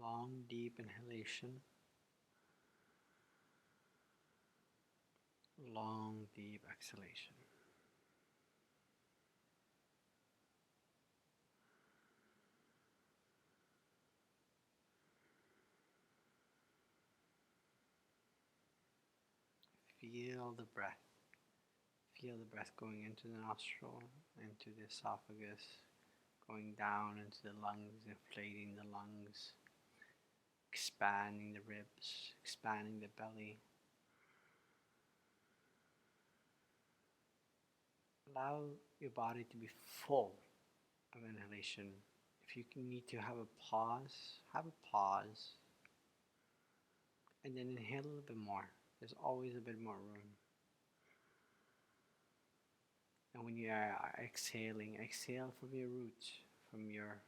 Long, deep inhalation. Long, deep exhalation. Feel the breath. Feel the breath going into the nostril, into the esophagus, going down into the lungs, inflating the lungs, expanding the ribs, expanding the belly. Allow your body to be full of inhalation. If you need to have a pause, and then inhale a little bit more. There's always a bit more room. And when you are exhaling, exhale from your roots, from your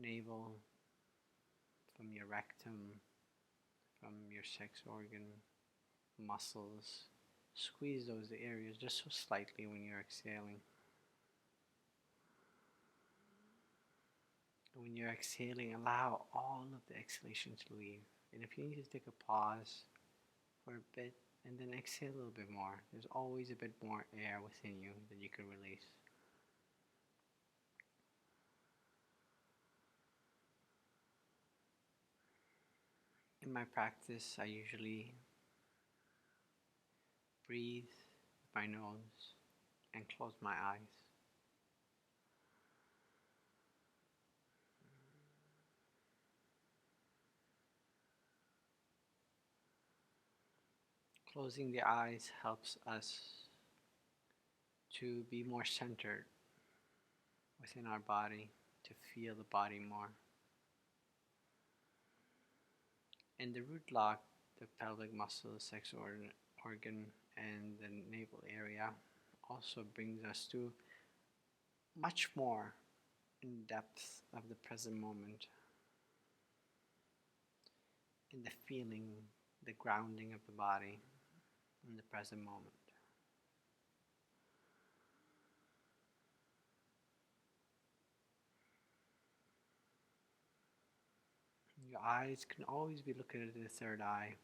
navel, from your rectum, from your sex organ, muscles. Squeeze those areas just so slightly when you're exhaling. And when you're exhaling, allow all of the exhalation to leave. And if you need to take a pause for a bit and then exhale a little bit more, there's always a bit more air within you that you can release. In my practice, I usually breathe with my nose and close my eyes. Closing the eyes helps us to be more centered within our body, to feel the body more. And the root lock, the pelvic muscle, the sex organ, and the navel area also brings us to much more in depth of the present moment and the feeling, the grounding of the body in the present moment. Your eyes can always be looking at the third eye,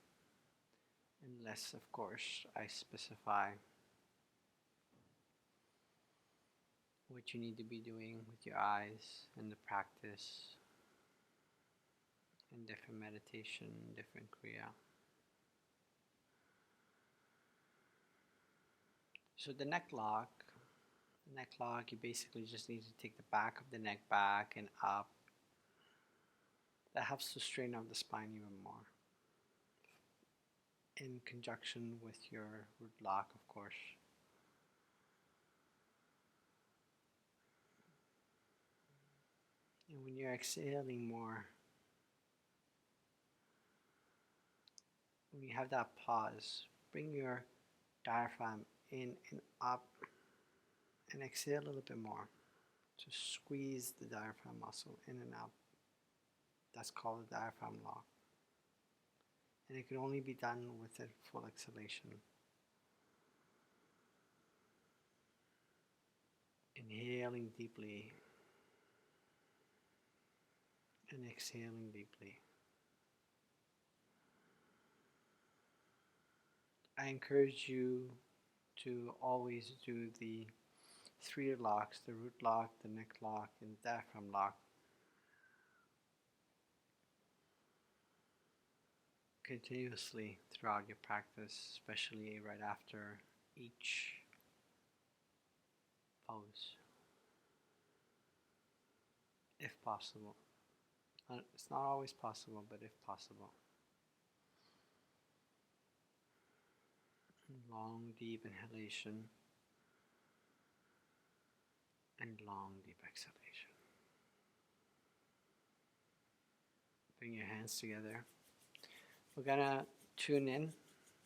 unless, of course, I specify what you need to be doing with your eyes in the practice, in different meditation, different kriya. So the neck lock, you basically just need to take the back of the neck back and up. That helps to straighten out the spine even more, in conjunction with your root lock, of course. And when you're exhaling more, when you have that pause, bring your diaphragm in and up and exhale a little bit more. To squeeze the diaphragm muscle in and out. That's called a diaphragm lock. And it can only be done with a full exhalation. Inhaling deeply and exhaling deeply. I encourage you to always do the three locks, the root lock, the neck lock, and the diaphragm lock, continuously throughout your practice, especially right after each pose, if possible. It's not always possible, but if possible. Long, deep inhalation and long, deep exhalation. Bring your hands together. We're gonna tune in.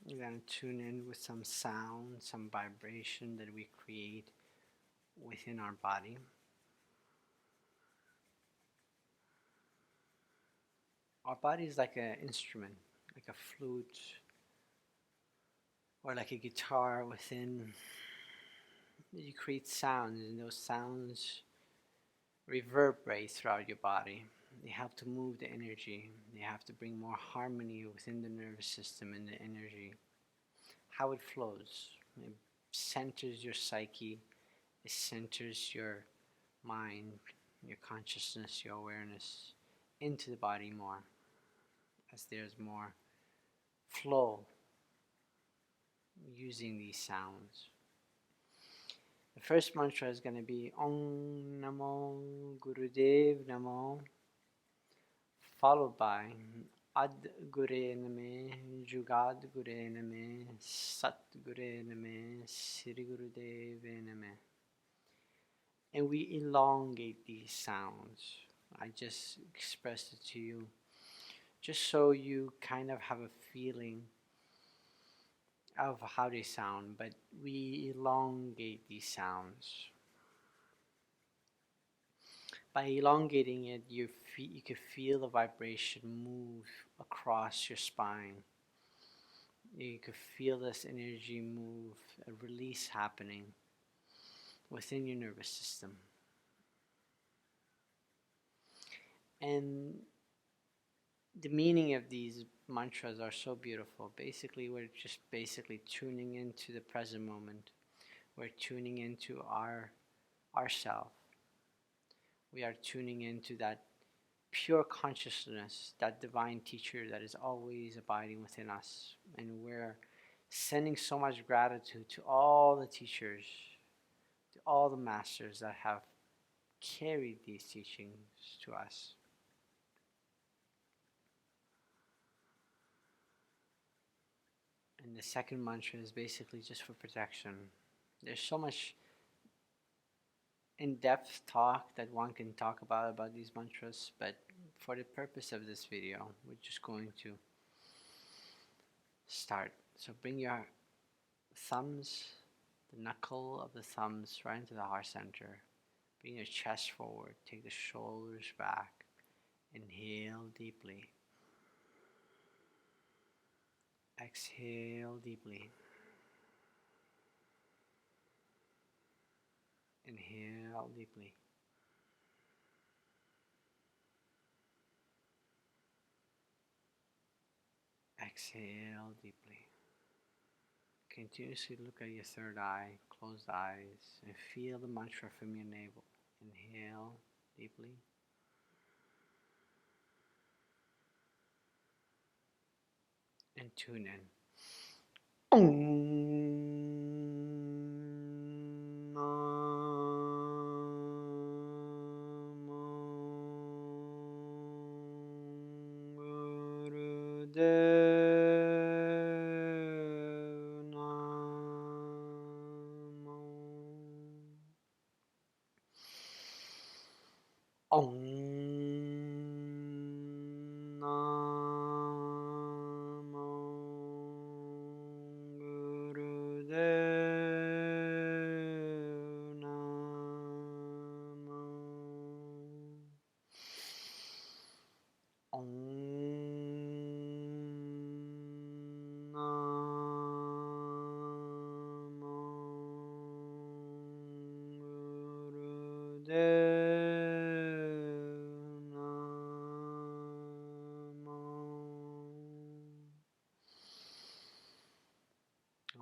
We're gonna tune in with some sound, some vibration that we create within our body. Our body is like an instrument, like a flute, or like a guitar within. You create sounds, and those sounds reverberate throughout your body. They help to move the energy. They have to bring more harmony within the nervous system and the energy. How it flows. It centers your psyche. It centers your mind, your consciousness, your awareness into the body more as there's more flow using these sounds. The first mantra is going to be Om Namo Gurudev Namo, followed by Ad Gure Name, Jugad Gure Name, Sat Gure Name, Sri Gurudev Name. And we elongate these sounds. I just expressed it to you just so you kind of have a feeling of how they sound, but we elongate these sounds. By elongating it, you can feel the vibration move across your spine. You can feel this energy move, a release happening within your nervous system. And the meaning of these mantras are so beautiful. Basically, we're just tuning into the present moment. We're tuning into ourself. We are tuning into that pure consciousness, that divine teacher that is always abiding within us. And we're sending so much gratitude to all the teachers, to all the masters that have carried these teachings to us. And the second mantra is basically just for protection. There's so much in-depth talk that one can talk about these mantras, but for the purpose of this video, we're just going to start. So bring your thumbs, the knuckle of the thumbs right into the heart center. Bring your chest forward, take the shoulders back. Inhale deeply. Exhale deeply. Inhale deeply. Exhale deeply. Continuously look at your third eye, closed eyes, and feel the mantra from your navel. Inhale deeply. And tune in.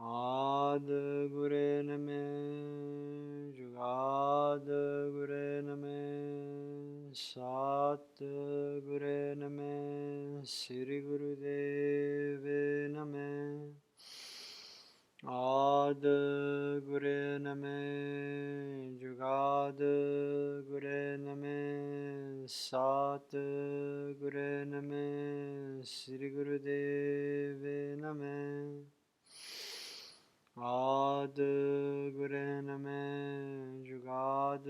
Ad Gure Name, Jugad Gure Name, Sat Gure Name, Sri Gurudev Name. Ad Gure Name, Jugad Gure Name, Sat Gure Name, Sri Gurudev Name. Ad Gure Name, Jugad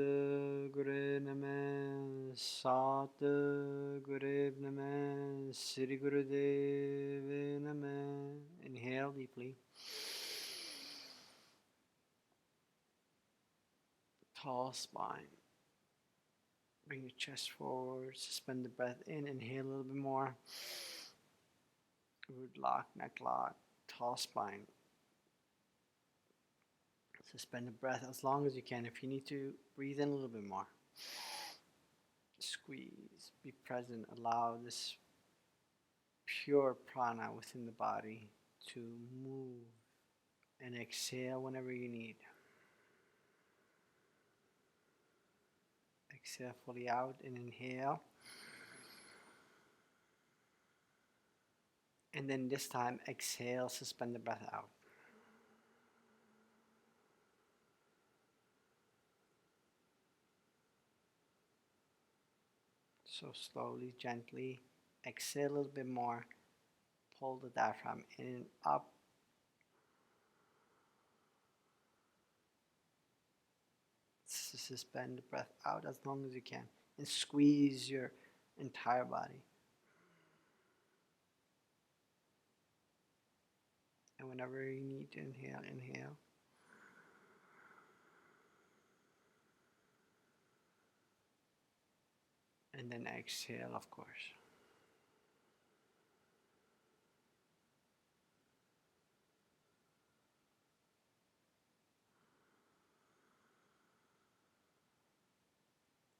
Gure Name, Sat Gure Name, Sri Gurudev Name. Inhale deeply. Tall spine. Bring your chest forward, suspend the breath in, inhale a little bit more. Root lock, neck lock, tall spine. Suspend the breath as long as you can. If you need to, breathe in a little bit more. Squeeze, be present, allow this pure prana within the body to move, and exhale whenever you need. Exhale fully out and inhale. And then this time, exhale, suspend the breath out. So slowly, gently, exhale a little bit more. Pull the diaphragm in and up. Suspend the breath out as long as you can. And squeeze your entire body. And whenever you need to inhale, inhale. And then exhale, of course.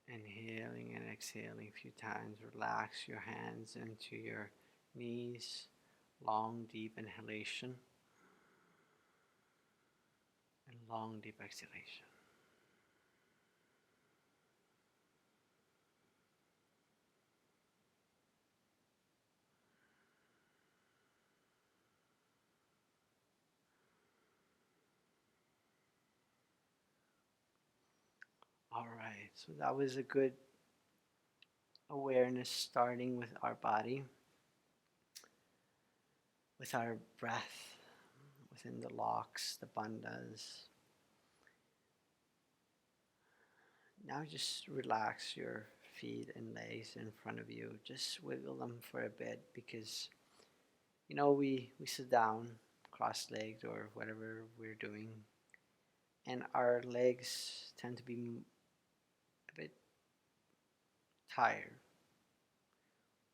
Inhaling and exhaling a few times. Relax your hands into your knees. Long, deep inhalation. And long, deep exhalation. All right, so that was a good awareness starting with our body, with our breath, within the locks, the bandhas. Now just relax your feet and legs in front of you. Just wiggle them for a bit because, we sit down cross-legged or whatever we're doing, and our legs tend to be a bit tired,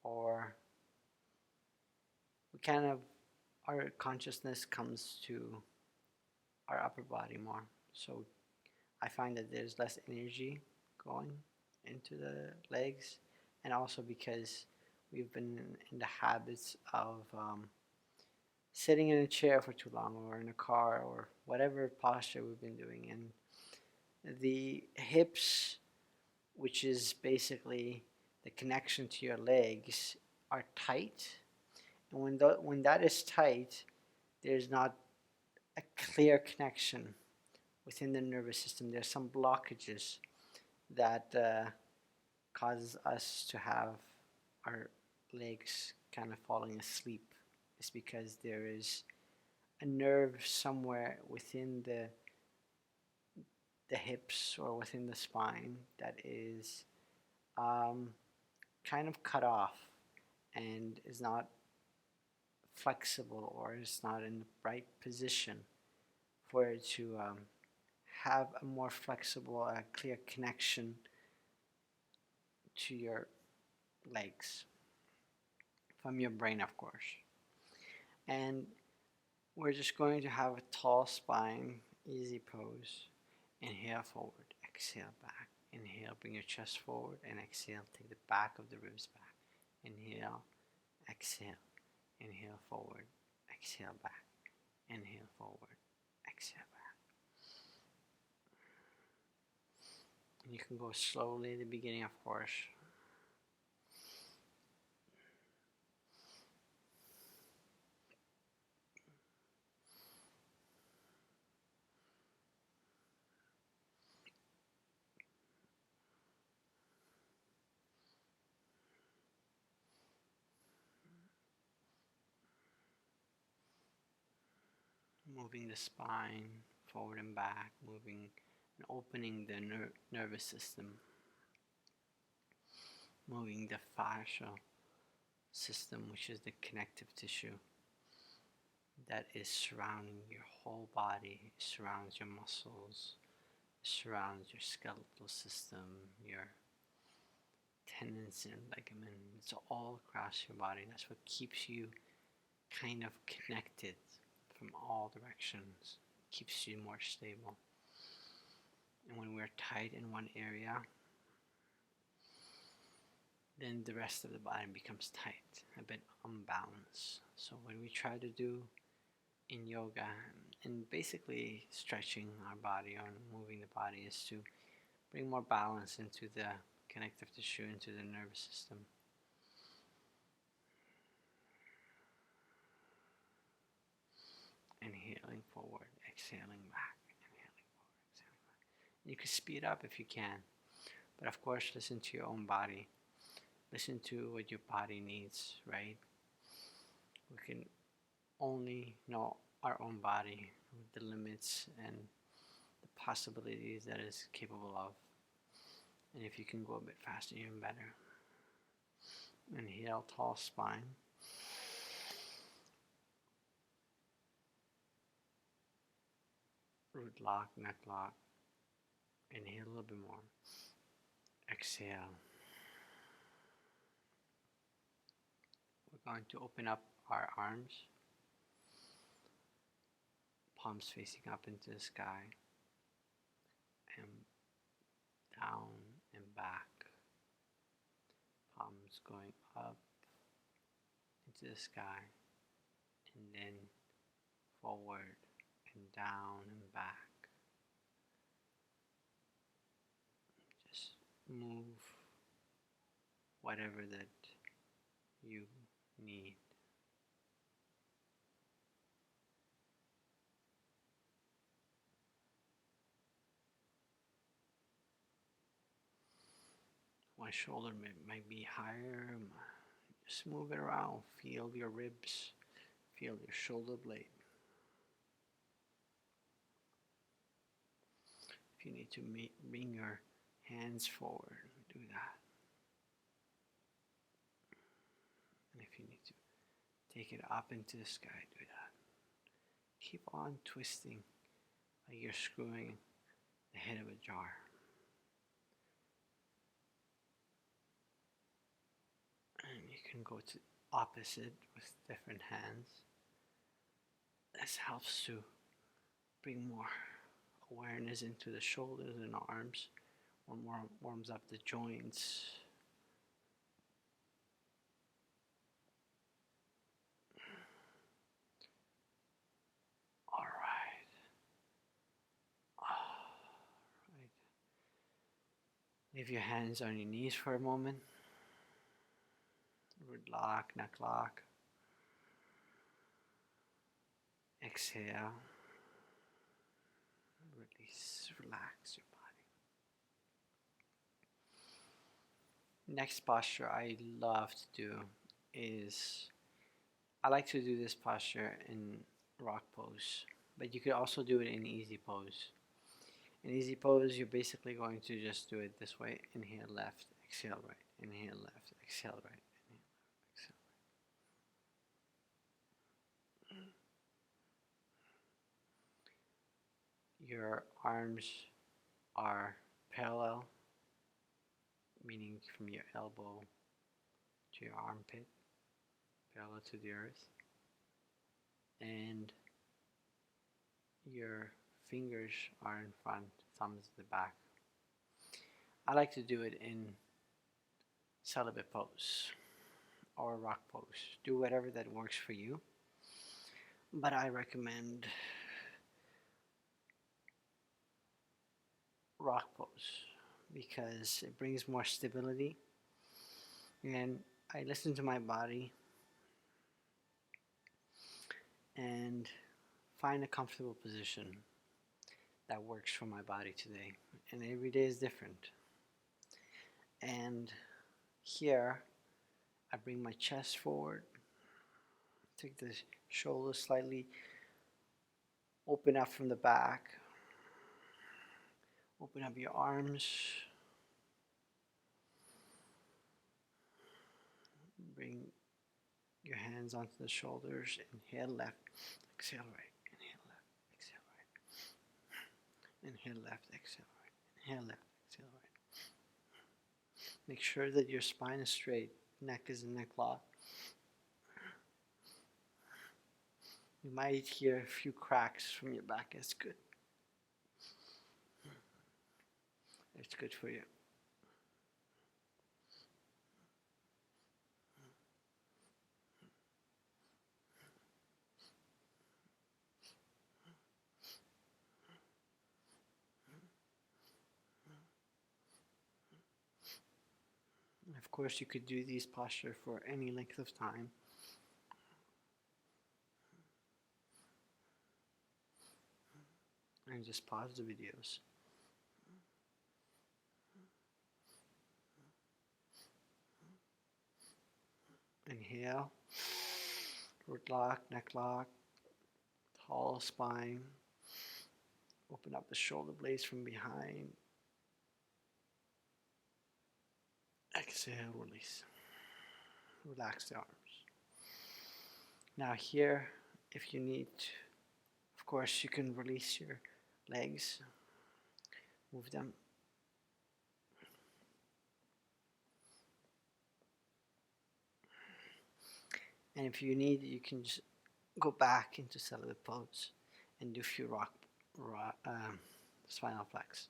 or we kind of, our consciousness comes to our upper body more. So I find that there's less energy going into the legs, and also because we've been in the habits of sitting in a chair for too long, or in a car, or whatever posture we've been doing. And the hips, which is basically the connection to your legs, are tight. And when that is tight, there's not a clear connection within the nervous system. There's some blockages that causes us to have our legs kind of falling asleep. It's because there is a nerve somewhere within the hips or within the spine that is um, kind of cut off and is not flexible, or is not in the right position for it to have a more flexible, clear connection to your legs from your brain, of course. And we're just going to have a tall spine, easy pose. Inhale forward, exhale back. Inhale, bring your chest forward, and exhale, take the back of the ribs back. Inhale, exhale, inhale forward, exhale back. Inhale forward, exhale back. And you can go slowly at the beginning, of course. Moving the spine forward and back, moving and opening the nervous system, moving the fascial system, which is the connective tissue that is surrounding your whole body. It surrounds your muscles, it surrounds your skeletal system, your tendons and ligaments. It's all across your body. That's what keeps you kind of connected from all directions, keeps you more stable. And when we're tight in one area, then the rest of the body becomes tight, a bit unbalanced. So what we try to do in yoga and basically stretching our body or moving the body is to bring more balance into the connective tissue, into the nervous system. Inhaling forward, exhaling back, inhaling forward, exhaling back. You can speed up if you can, but of course listen to your own body. Listen to what your body needs, right? We can only know our own body, the limits and the possibilities that it's capable of. And if you can go a bit faster, even better. Inhale, tall spine. Root lock, neck lock. Inhale a little bit more. Exhale. We're going to open up our arms. Palms facing up into the sky. And down and back. Palms going up into the sky. And then forward and down and back. Just move whatever that you need. One shoulder might be higher. Just move it around. Feel your ribs. Feel your shoulder blade. If you need to bring your hands forward, do that. And if you need to take it up into the sky, do that. Keep on twisting like you're screwing the head of a jar. And you can go to opposite with different hands. This helps to bring more awareness into the shoulders and arms, warms up the joints. All right. Leave your hands on your knees for a moment. Root lock, neck lock. Exhale. Release, relax your body. Next posture I love to do is, I like to do this posture in rock pose, but you could also do it in easy pose. In easy pose, you're basically going to just do it this way. Inhale left, exhale right. Inhale left, exhale right. Inhale left, exhale right. Your arms are parallel, meaning from your elbow to your armpit, parallel to the earth. And your fingers are in front, thumbs at the back. I like to do it in celibate pose or rock pose. Do whatever that works for you. But I recommend rock pose because it brings more stability. And I listen to my body and find a comfortable position that works for my body today. And every day is different. And here, I bring my chest forward, take the shoulders slightly, open up from the back, open up your arms, bring your hands onto the shoulders, inhale left, exhale right, inhale left, exhale right, inhale left, exhale right, inhale left, exhale right. Make sure that your spine is straight, neck is in neck lock. You might hear a few cracks from your back. It's good. It's good for you. Of course, you could do these postures for any length of time. And just pause the videos. Inhale, root lock, neck lock, tall spine. Open up the shoulder blades from behind. Exhale, release. Relax the arms. Now here, if you need to, of course, you can release your legs. Move them. And if you need, you can just go back into celibate pose and do a few spinal flex.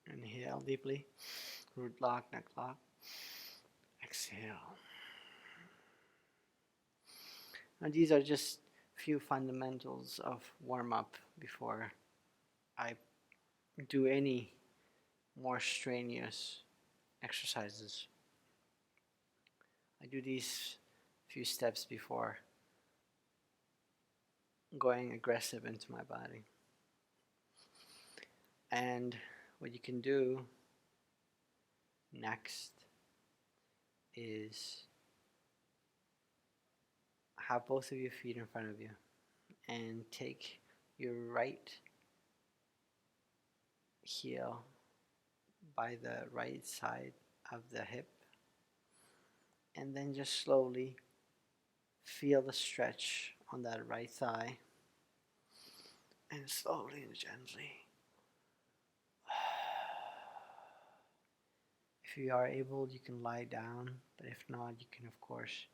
Inhale deeply, root lock, neck lock. Exhale. Now these are just few fundamentals of warm up before I do any more strenuous exercises. I do these few steps before going aggressive into my body. And what you can do next is have both of your feet in front of you and take your right heel by the right side of the hip, and then just slowly feel the stretch on that right thigh, and slowly and gently, if you are able, you can lie down, but if not, you can of course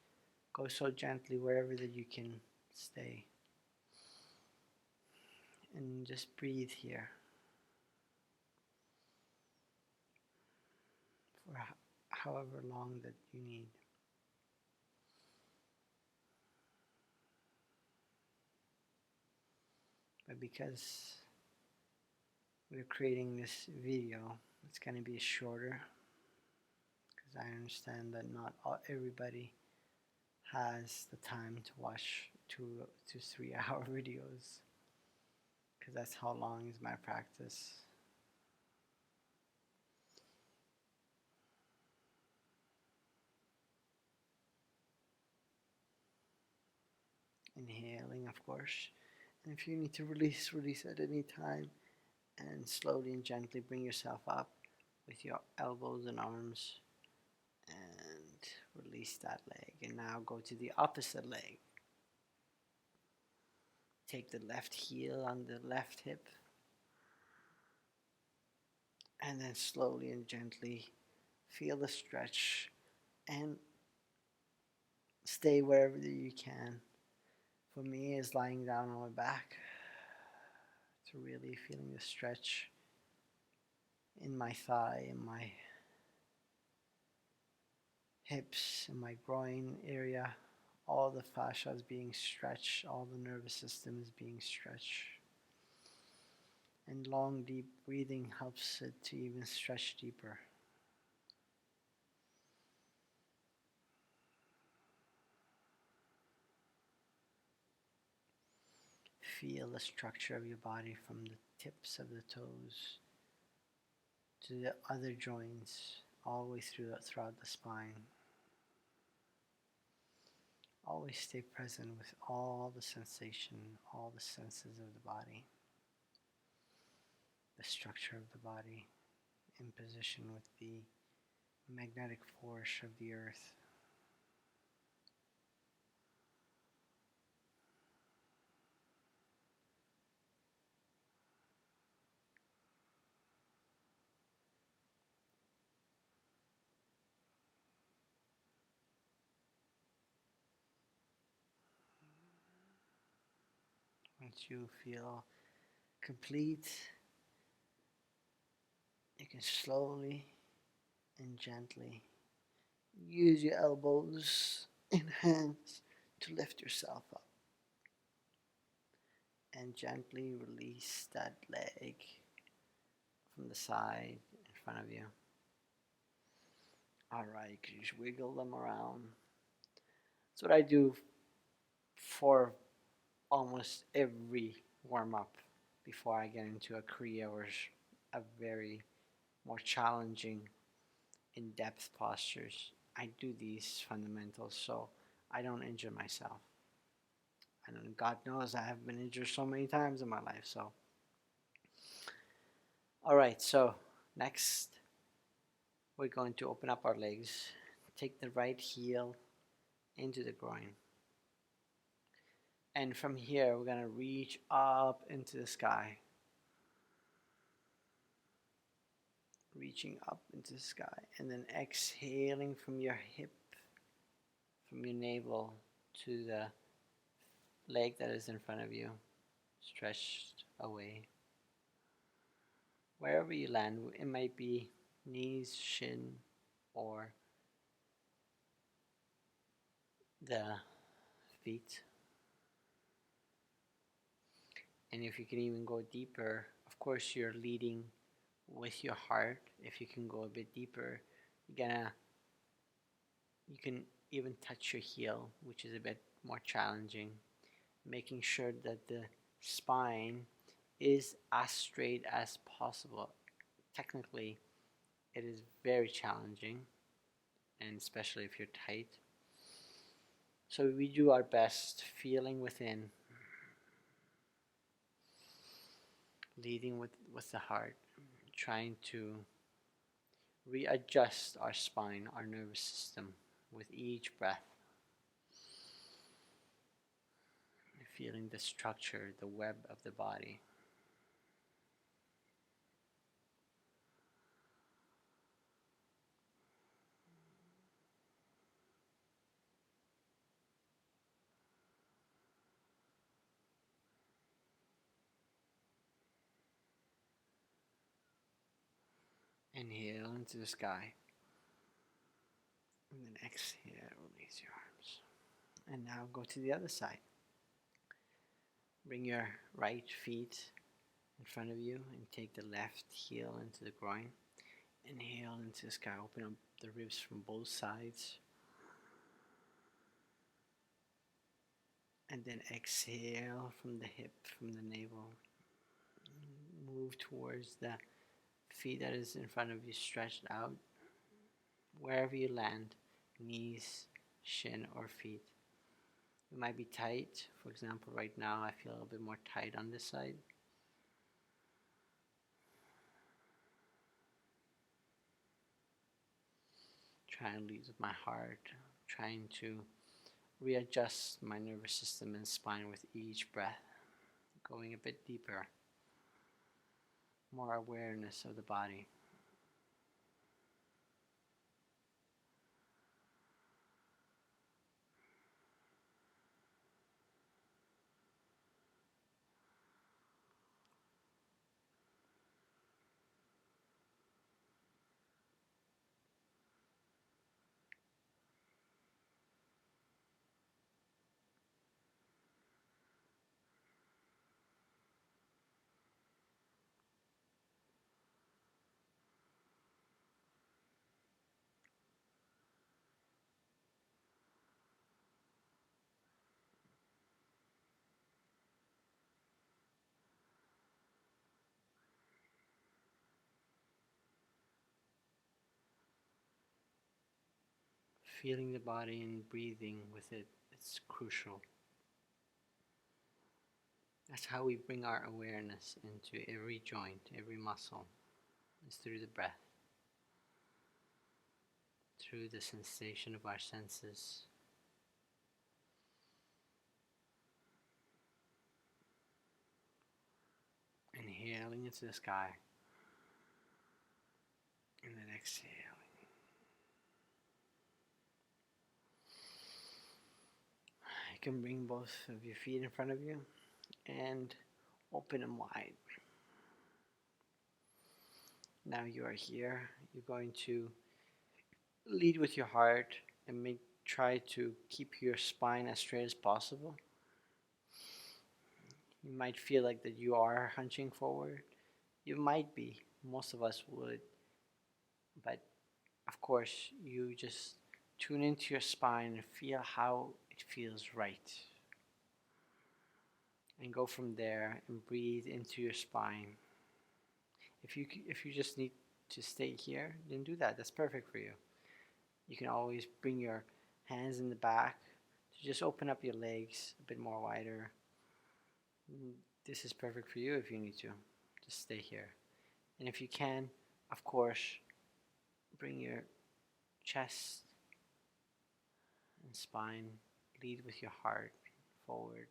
go so gently wherever that you can stay, and just breathe here for however long that you need. But because we're creating this video, it's going to be shorter, because I understand that not everybody has the time to watch 2 to 3 hour videos, because that's how long is my practice. Inhaling, of course, and if you need to release at any time, and slowly and gently bring yourself up with your elbows and arms, and release that leg. And now go to the opposite leg. Take the left heel on the left hip, and then slowly and gently feel the stretch and stay wherever you can. For me, is lying down on my back to really feeling the stretch in my thigh, in my hips, in my groin area. All the fascia is being stretched, all the nervous system is being stretched. And long, deep breathing helps it to even stretch deeper. Feel the structure of your body from the tips of the toes to the other joints, all the way throughout the spine. Always stay present with all the sensation, all the senses of the body, the structure of the body, in position with the magnetic force of the earth. Once you feel complete, you can slowly and gently use your elbows and hands to lift yourself up and gently release that leg from the side in front of you. Alright, you just wiggle them around. That's what I do for almost every warm up before I get into a Kriya or a very more challenging in-depth postures. I do these fundamentals so I don't injure myself. And God knows I have been injured so many times in my life. So, all right. So next, we're going to open up our legs. Take the right heel into the groin. And from here, we're going to reach up into the sky. Reaching up into the sky. And then exhaling from your hip, from your navel to the leg that is in front of you, stretched away. Wherever you land, it might be knees, shin, or the feet. And if you can even go deeper, of course you're leading with your heart. If you can go a bit deeper, you can even touch your heel, which is a bit more challenging, making sure that the spine is as straight as possible. Technically, it is very challenging, and especially if you're tight. So we do our best, feeling within, leading with the heart, trying to readjust our spine, our nervous system with each breath. Feeling the structure, the web of the body. Inhale into the sky. And then exhale, release your arms. And now go to the other side. Bring your right feet in front of you and take the left heel into the groin. Inhale into the sky. Open up the ribs from both sides. And then exhale from the hip, from the navel. Move towards the feet that is in front of you, stretched out. Wherever you land, knees, shin, or feet. It might be tight. For example, right now I feel a little bit more tight on this side. Trying to lead with my heart, trying to readjust my nervous system and spine with each breath, going a bit deeper, more awareness of the body. Feeling the body and breathing with it, it's crucial. That's how we bring our awareness into every joint, every muscle, is through the breath, through the sensation of our senses. Inhaling into the sky, and then exhaling. You can bring both of your feet in front of you and open them wide. Now you are here. You're going to lead with your heart and try to keep your spine as straight as possible. You might feel like that you are hunching forward. You might be. Most of us would. But of course, you just tune into your spine and feel how it feels right. And go from there and breathe into your spine. If you just need to stay here, then do that. That's perfect for you. You can always bring your hands in the back to just open up your legs a bit more wider. This is perfect for you if you need to. Just stay here. And if you can, of course, bring your chest and spine, lead with your heart forward.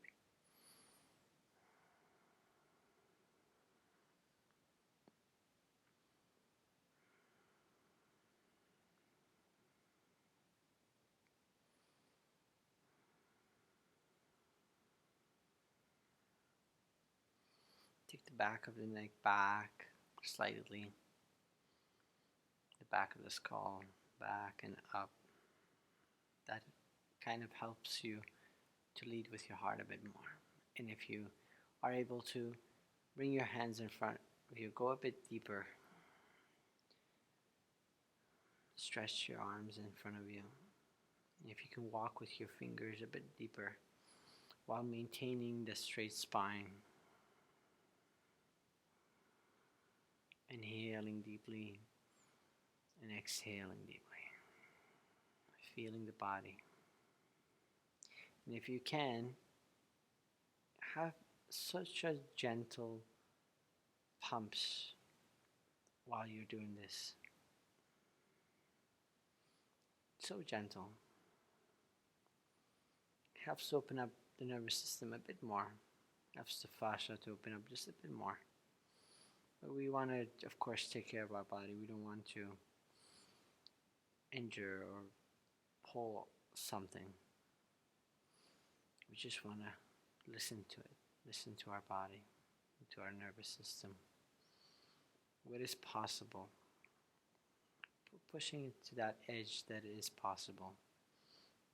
Take the back of the neck back slightly, the back of the skull back and up. That kind of helps you to lead with your heart a bit more. And if you are able to bring your hands in front of you, go a bit deeper. Stretch your arms in front of you. If you can walk with your fingers a bit deeper while maintaining the straight spine. Inhaling deeply and exhaling deeply. Feeling the body. And if you can, have such a gentle pumps while you're doing this. So gentle. Helps to open up the nervous system a bit more. Helps the fascia to open up just a bit more. But we want to, of course, take care of our body. We don't want to injure or pull something. We just want to listen to it. Listen to our body, to our nervous system. What is possible? Pushing it to that edge that is possible,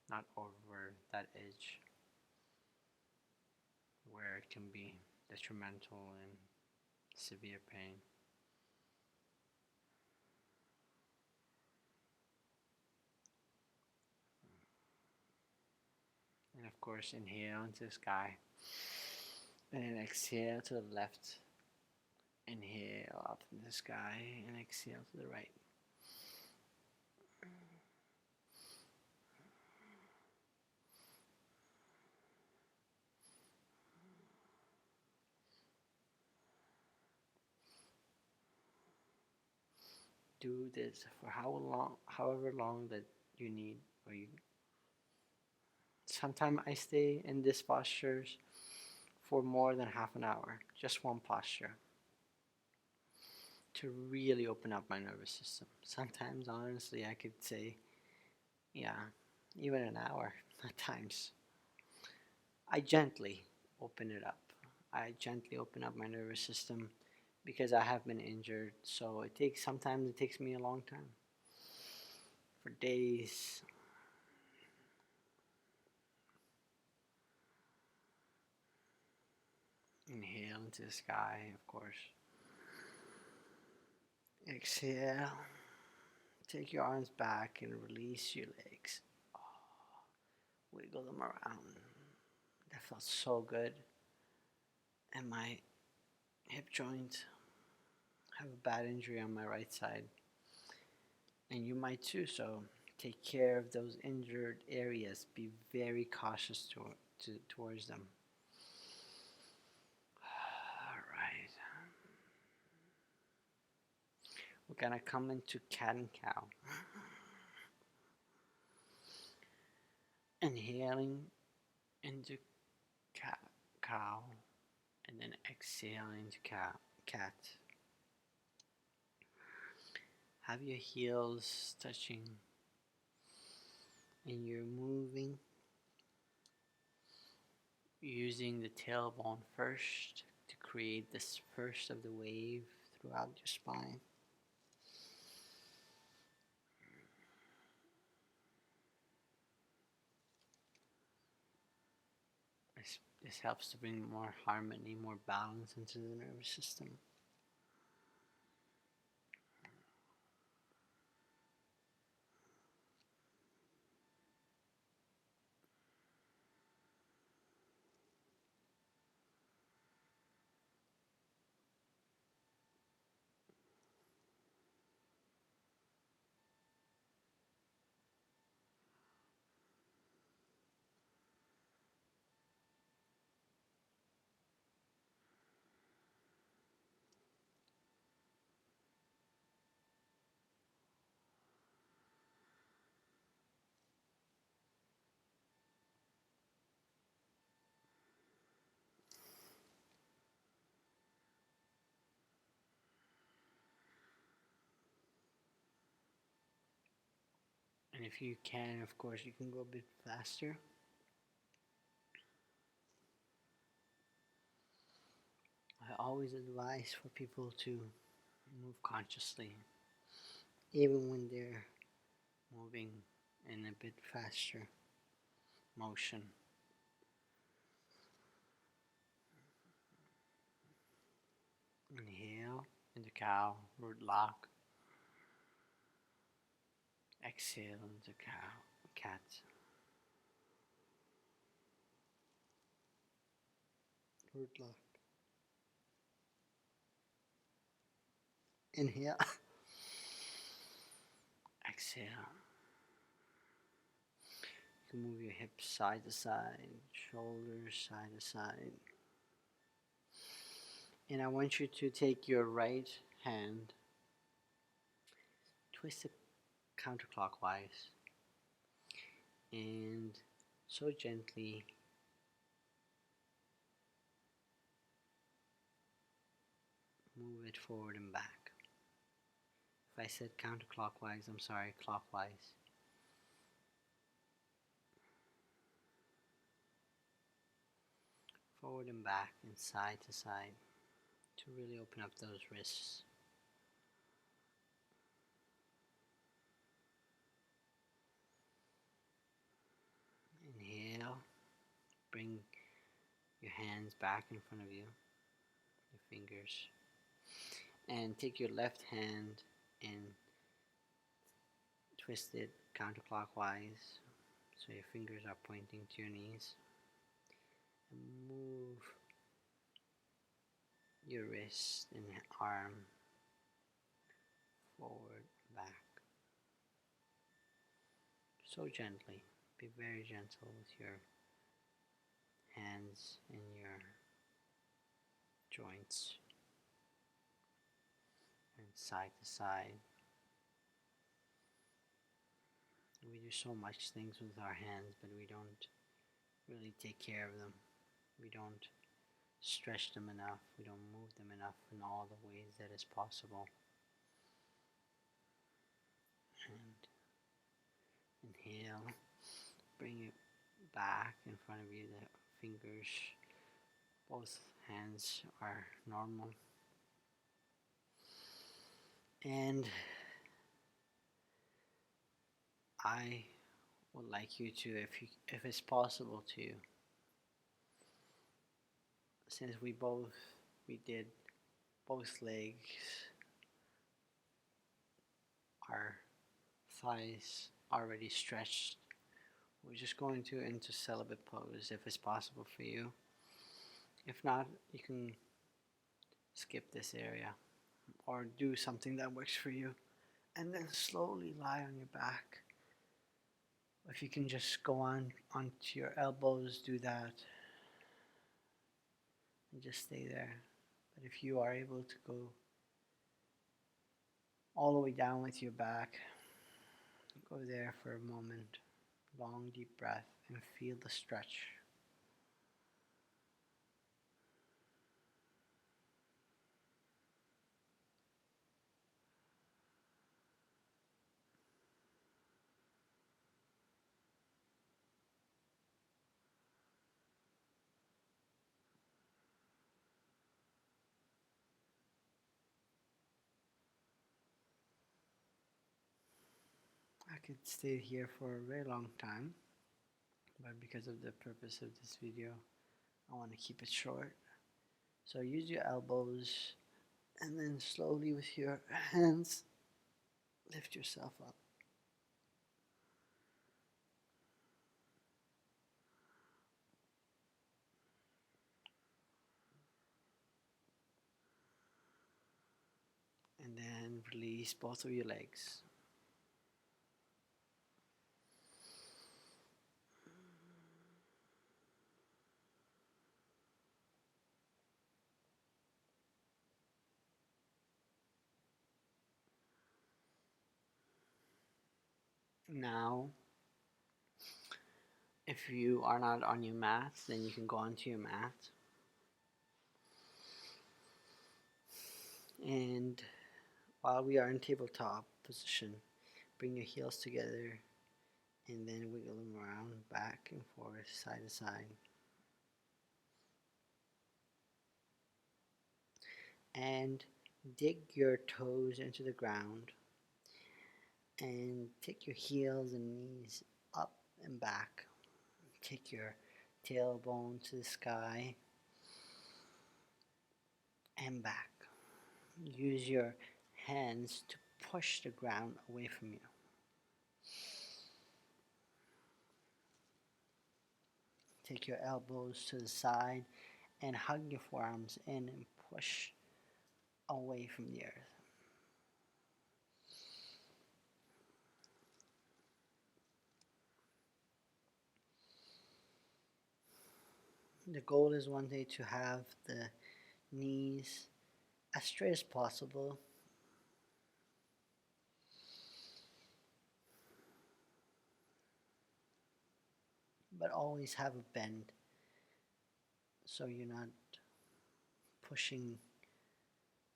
not over that edge where it can be detrimental and severe pain. And of course, inhale into the sky, and then exhale to the left. Inhale up in the sky, and exhale to the right. Do this for however long that you need, or you. Sometimes I stay in this postures for more than half an hour, just one posture, to really open up my nervous system. Sometimes, honestly, I could say, yeah, even an hour at times. I gently open it up. I gently open up my nervous system because I have been injured. So sometimes it takes me a long time, for days. Inhale into the sky, of course. Exhale. Take your arms back and release your legs. Wiggle them around. That felt so good. And my hip joint, I have a bad injury on my right side. And you might too, so take care of those injured areas. Be very cautious towards them. Alright. We're gonna come into cat and cow. Inhaling into cow, and then exhaling into cat. Have your heels touching, and you're moving using the tailbone first to create this first of the wave throughout your spine. This helps to bring more harmony, more balance into the nervous system. And if you can, of course, you can go a bit faster. I always advise for people to move consciously, even when they're moving in a bit faster motion. Inhale into cow, root lock. Exhale into cow, cat. Root lock. Inhale. Exhale. You can move your hips side to side, shoulders side to side. And I want you to take your right hand, twist it counterclockwise, and so gently move it forward and back. If I said counterclockwise, I'm sorry, clockwise. Forward and back and side to side to really open up those wrists. Inhale, bring your hands back in front of you, your fingers, and take your left hand and twist it counterclockwise so your fingers are pointing to your knees, and move your wrist and arm forward, back. So gently, be very gentle with your hands and your joints, and side to side. We do so much things with our hands, but we don't really take care of them. We don't stretch them enough. We don't move them enough in all the ways that is possible. And inhale, bring it back in front of you. The fingers, both hands are normal. And I would like you to, if it's possible to, since we did both legs, our thighs already stretched, we're just going to into celibate pose if it's possible for you. If not, you can skip this area or do something that works for you, and then slowly lie on your back. If you can just go onto your elbows, do that, and just stay there. But if you are able to go all the way down with your back, go there for a moment. Long deep breath and feel the stretch. I could stay here for a very long time, but because of the purpose of this video, I want to keep it short. So use your elbows and then slowly with your hands lift yourself up. And then release both of your legs. Now, if you are not on your mat, then you can go onto your mat. And while we are in tabletop position, bring your heels together and then wiggle them around back and forth, side to side. And dig your toes into the ground and take your heels and knees up and back. Take your tailbone to the sky and back. Use your hands to push the ground away from you. Take your elbows to the side and hug your forearms in and push away from the earth. The goal is one day to have the knees as straight as possible. But always have a bend so you're not pushing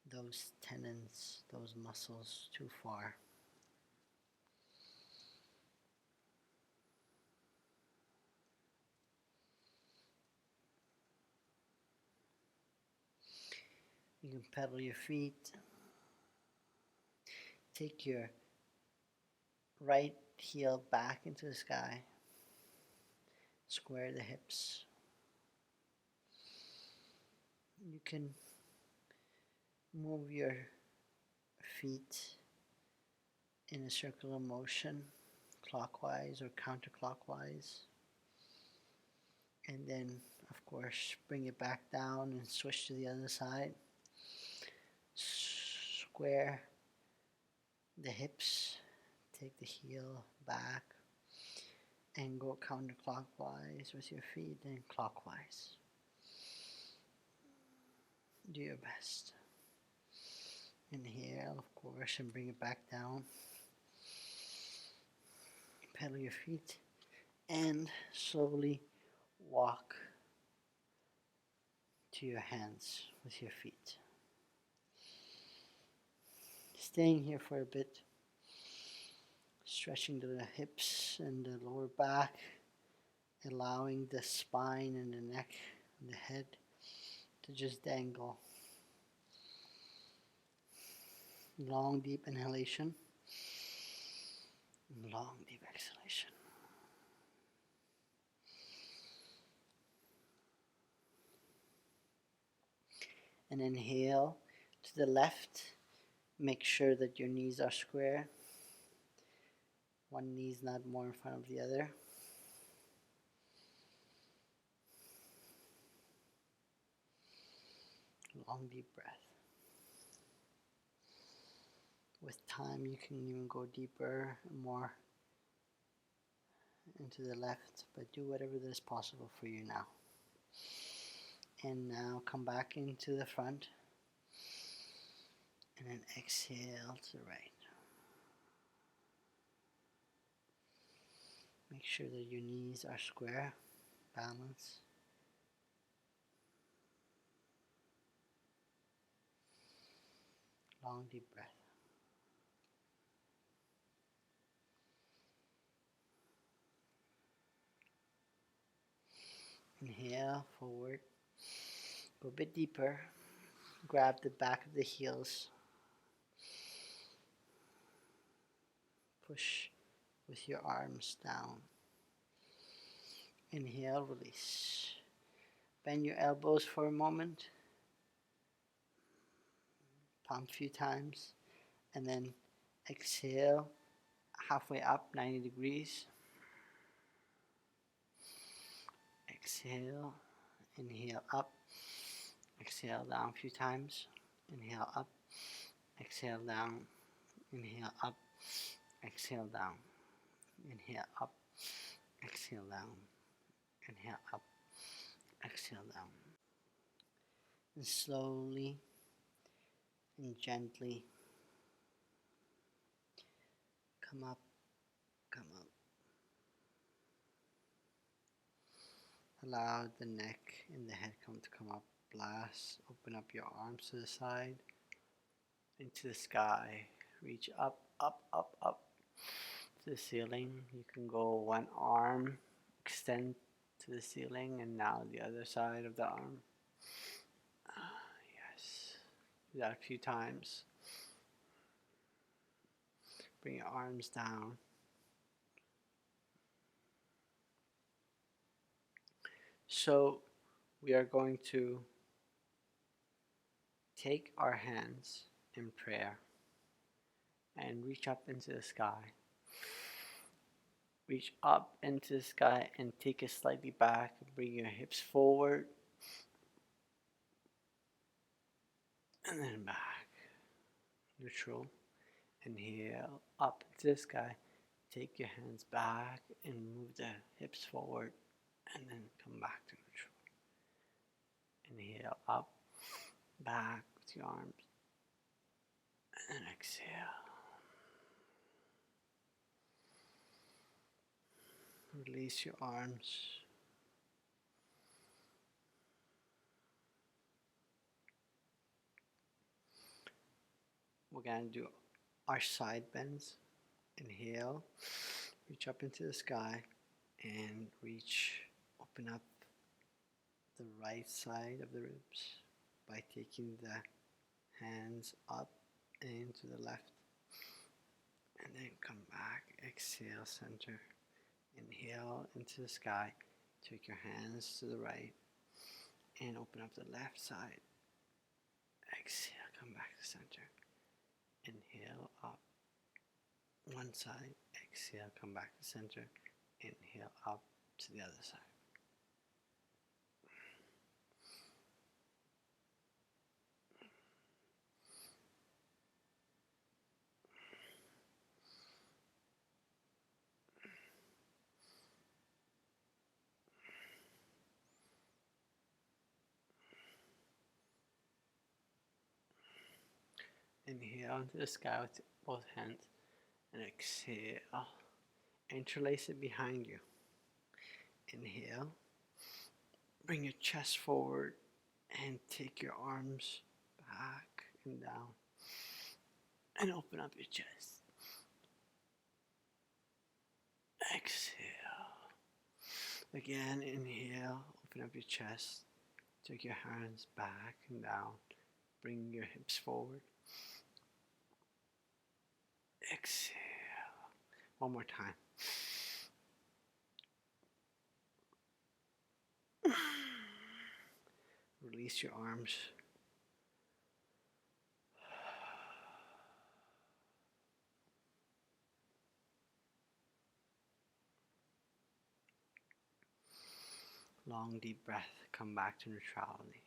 those tendons, those muscles too far. You can pedal your feet. Take your right heel back into the sky. Square the hips. You can move your feet in a circular motion, clockwise or counterclockwise. And then, of course, bring it back down and switch to the other side. Square the hips, take the heel back, and go counterclockwise with your feet and clockwise. Do your best. Inhale, of course, and bring it back down. Pedal your feet and slowly walk to your hands with your feet. Staying here for a bit, stretching the hips and the lower back, allowing the spine and the neck and the head to just dangle. Long, deep inhalation, and long, deep exhalation. And inhale to the left. Make sure that your knees are square. One knee is not more in front of the other. Long, deep breath. With time, you can even go deeper and more into the left, but do whatever is possible for you now. And now come back into the front. And then exhale to the right. Make sure that your knees are square, balance. Long, deep breath. Inhale, forward. Go a bit deeper. Grab the back of the heels. Push with your arms down. Inhale, release. Bend your elbows for a moment. Palm a few times. And then exhale, halfway up, 90 degrees. Exhale, inhale up. Exhale down a few times. Inhale up. Exhale down. Inhale up. Exhale down. Inhale up. Exhale down. Inhale up. Exhale down. And slowly and gently come up, come up. Allow the neck and the head to come up. Blast. Open up your arms to the side. Into the sky. Reach up, up, up, up to the ceiling. You can go one arm, extend to the ceiling, and now the other side of the arm. Yes. Do that a few times. Bring your arms down. So we are going to take our hands in prayer and reach up into the sky. Reach up into the sky and take it slightly back. Bring your hips forward and then back. Neutral. Inhale up into the sky. Take your hands back and move the hips forward and then come back to neutral. Inhale up, back with your arms, and then exhale. Release your arms. We're going to do our side bends. Inhale, reach up into the sky and open up the right side of the ribs by taking the hands up and to the left. And then come back, exhale, center. Inhale into the sky, take your hands to the right and open up the left side. Exhale, come back to center. Inhale up one side, exhale, come back to center. Inhale up to the other side. Inhale into the sky with both hands and exhale. Interlace it behind you. Inhale. Bring your chest forward and take your arms back and down. And open up your chest. Exhale. Again, inhale. Open up your chest. Take your hands back and down. Bring your hips forward. Exhale. One more time. Release your arms. Long deep breath. Come back to neutrality.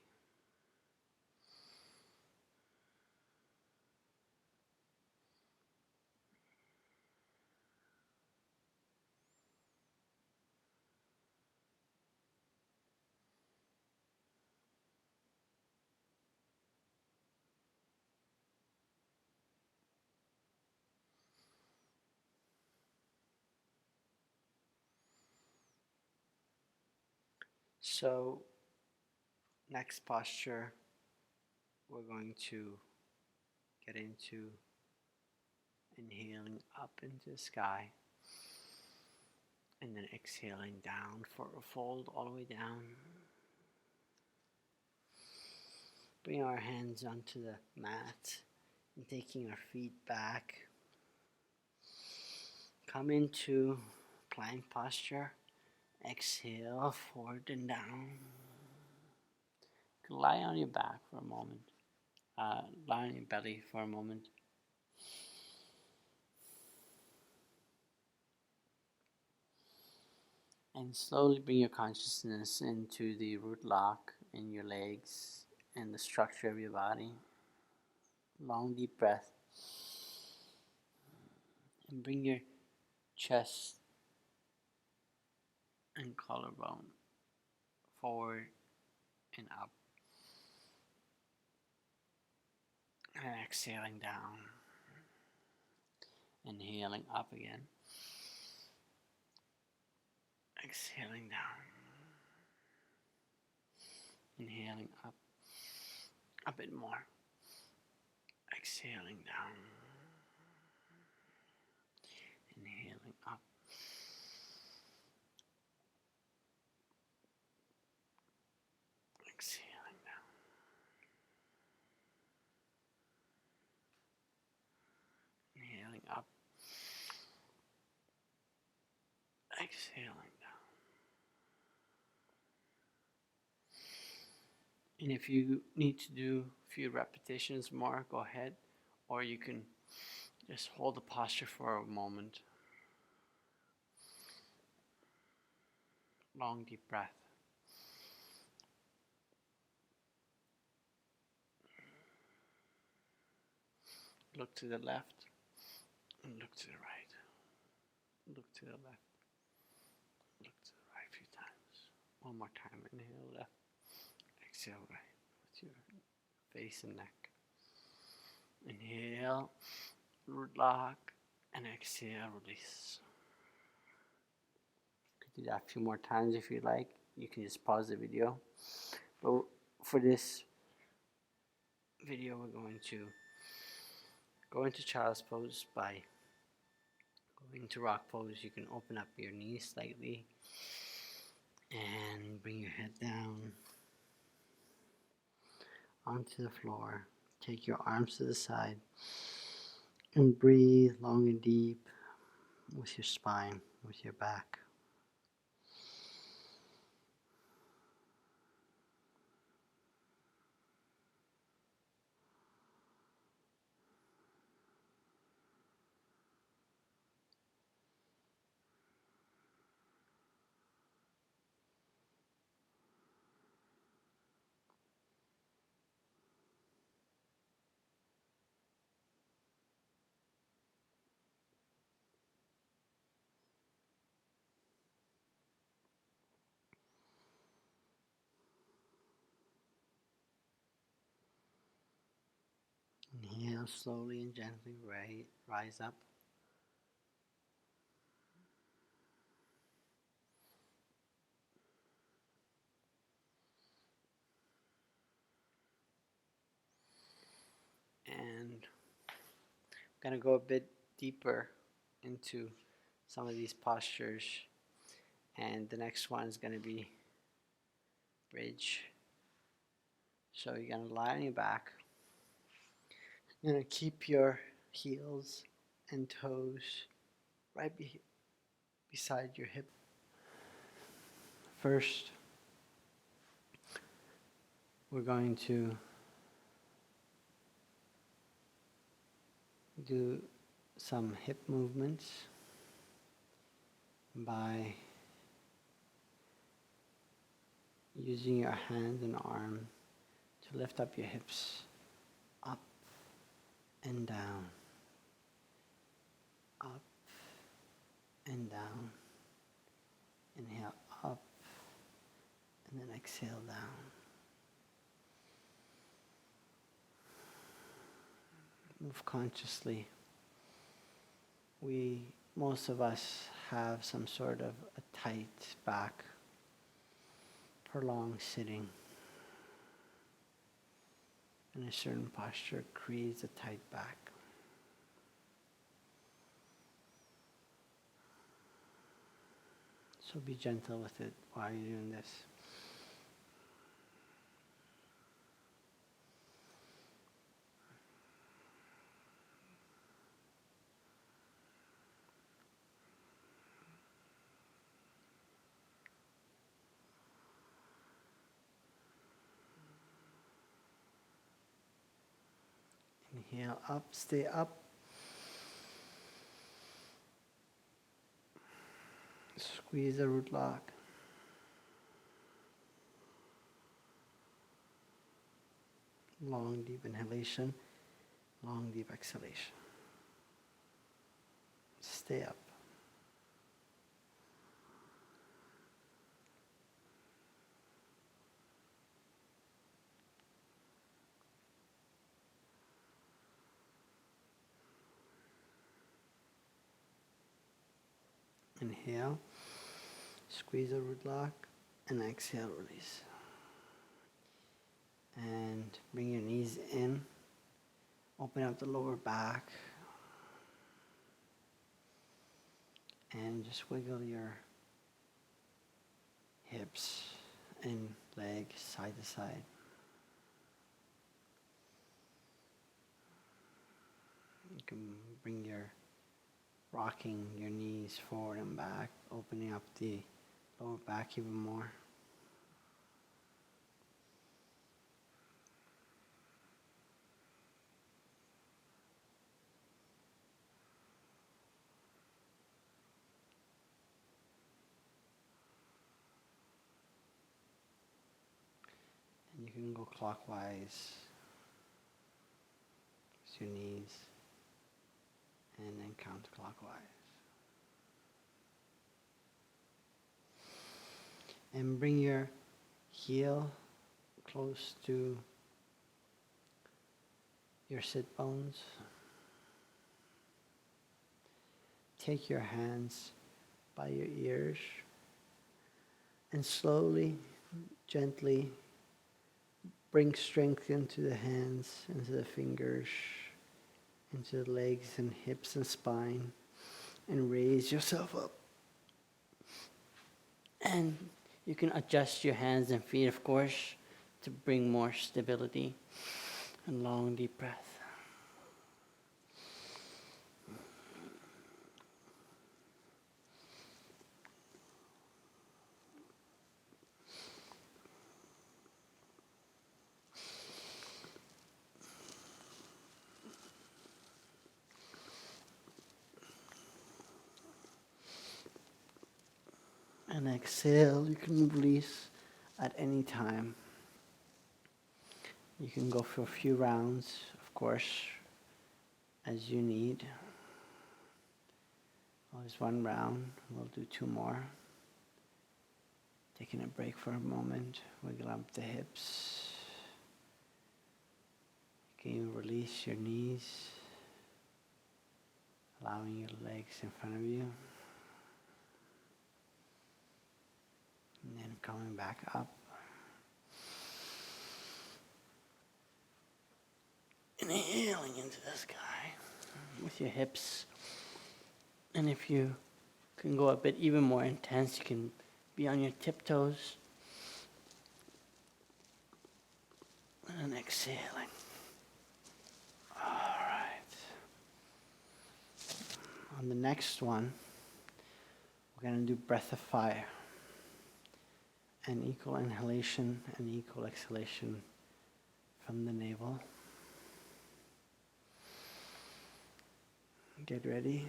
So, next posture, we're going to get into inhaling up into the sky and then exhaling down for a fold all the way down. Bring our hands onto the mat and taking our feet back. Come into plank posture. Exhale, forward and down. Lie on your back for a moment. Lie on your belly for a moment. And slowly bring your consciousness into the root lock in your legs and the structure of your body. Long deep breath. And bring your chest and collarbone forward and up. And exhaling down. Inhaling up again. Exhaling down. Inhaling up. A bit more. Exhaling down. Inhaling up. Exhaling down. Inhaling up. Exhaling down. And if you need to do a few repetitions more, go ahead. Or you can just hold the posture for a moment. Long deep breath. Look to the left and look to the right. Look to the left. Look to the right a few times. One more time. Inhale left. Exhale right with your face and neck. Inhale, root lock, and exhale, release. You can do that a few more times if you like. You can just pause the video. But for this video, we're going to go into child's pose by going to rock pose. You can open up your knees slightly and bring your head down onto the floor. Take your arms to the side and breathe long and deep with your spine, with your back. Inhale slowly and gently, rise up. And I'm going to go a bit deeper into some of these postures. And the next one is going to be bridge. So you're going to lie on your back. You're going to keep your heels and toes right beside your hip. First, we're going to do some hip movements by using your hand and arm to lift up your hips, up and down, up and down. Inhale up and then exhale down. Move consciously. Most of us have some sort of a tight back, prolonged sitting. And a certain posture creates a tight back. So be gentle with it while you're doing this. Inhale up, stay up. Squeeze the root lock. Long, deep inhalation, long, deep exhalation. Stay up. Inhale, squeeze the root lock, and exhale, release. And bring your knees in. Open up the lower back. And just wiggle your hips and legs side to side. You can bring rocking your knees forward and back, opening up the lower back even more. And you can go clockwise with your knees and then counterclockwise. And bring your heel close to your sit bones. Take your hands by your ears and slowly, gently bring strength into the hands, into the fingers, into the legs and hips and spine, and raise yourself up. And you can adjust your hands and feet, of course, to bring more stability. And long, deep breath. And exhale, you can release at any time. You can go for a few rounds, of course, as you need. Always one round, we'll do 2 more. Taking a break for a moment, wiggle up the hips. Can you release your knees, allowing your legs in front of you. And then coming back up. Inhaling into the sky with your hips. And if you can go a bit even more intense, you can be on your tiptoes. And then exhaling. All right. On the next one, we're going to do breath of fire. An equal inhalation and equal exhalation from the navel. Get ready.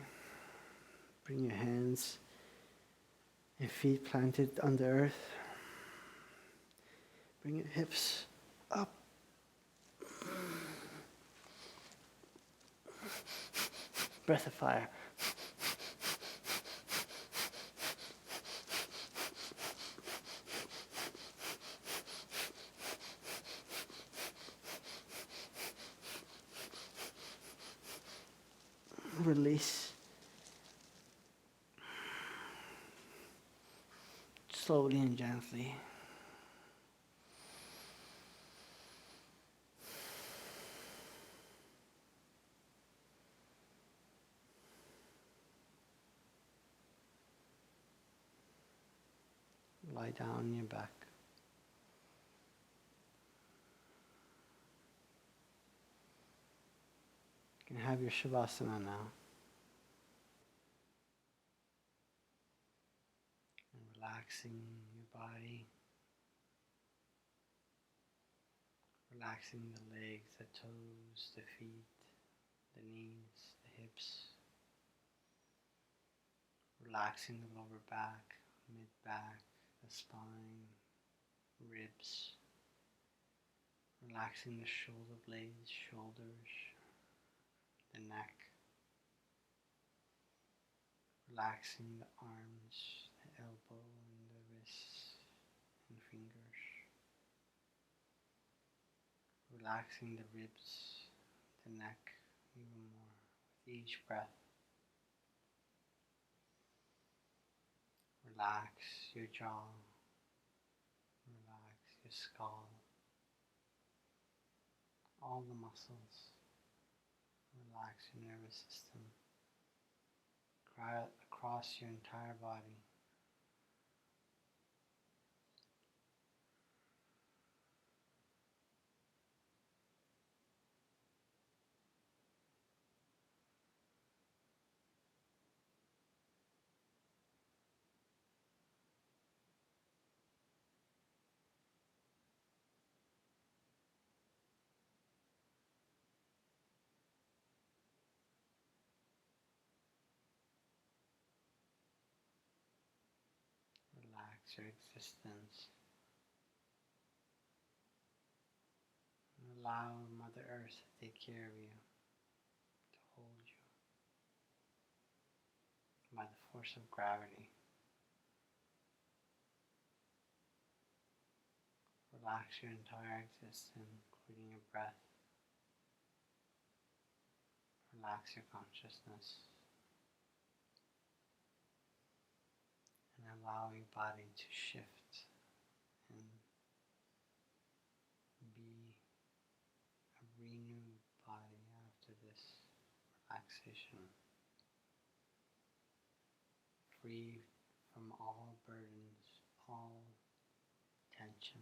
Bring your hands and feet planted on the earth. Bring your hips up. Breath of fire. Release. Slowly and gently. Lie down on your back. You can have your Shavasana now. And relaxing your body. Relaxing the legs, the toes, the feet. the knees, the hips, relaxing the lower back, mid back, the spine, ribs, relaxing the shoulder blades, shoulders, the neck, relaxing the arms, the elbow and the wrists and fingers, relaxing the ribs, the neck even more with each breath. Relax your jaw, relax your skull, all the muscles, relax your nervous system, across your entire body. Relax your existence. And allow Mother Earth to take care of you, to hold you by the force of gravity. Relax your entire existence, including your breath. Relax your consciousness and allow your body to shift and be a renewed body after this relaxation, free from all burdens, all tension.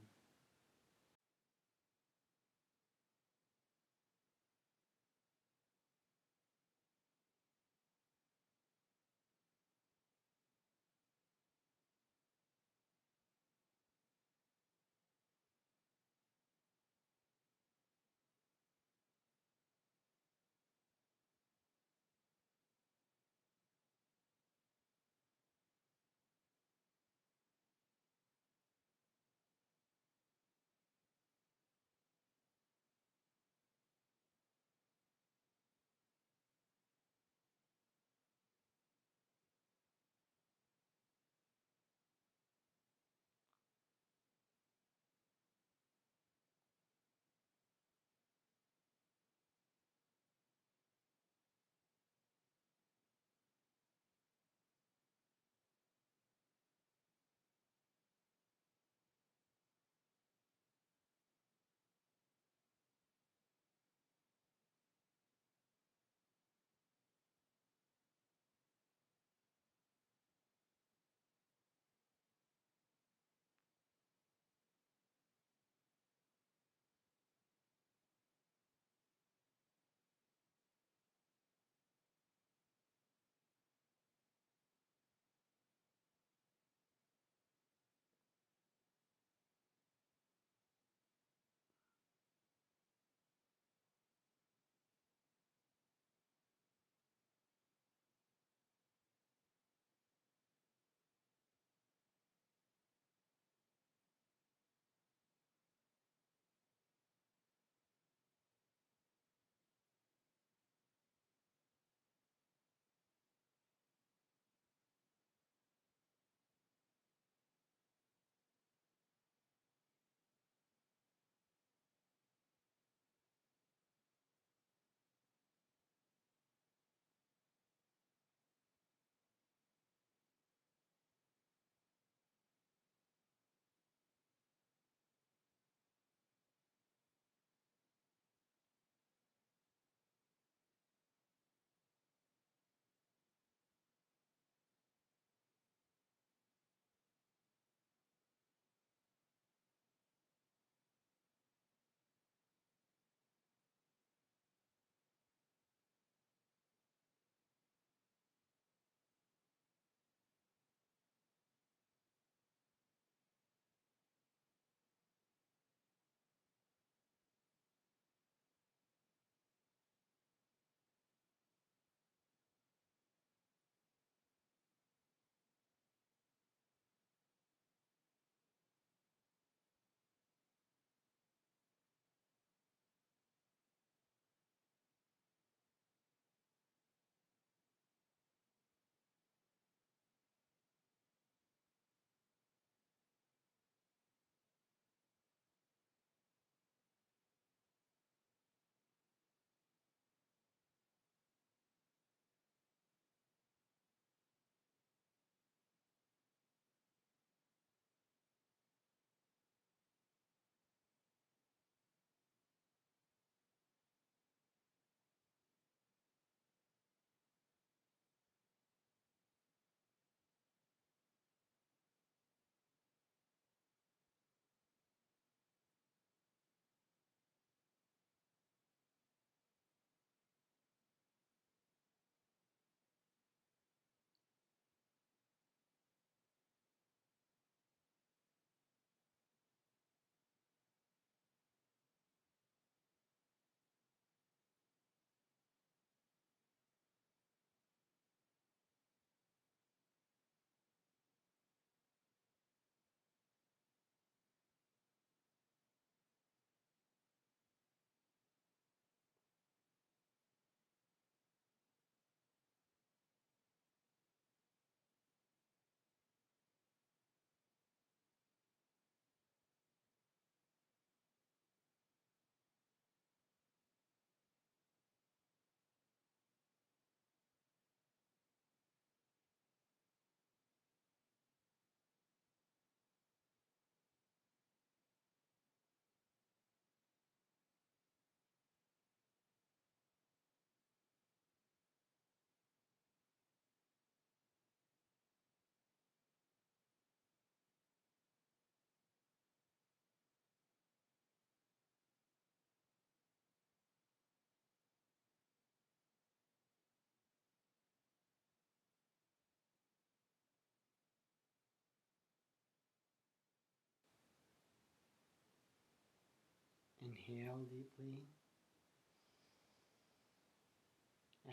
Inhale deeply.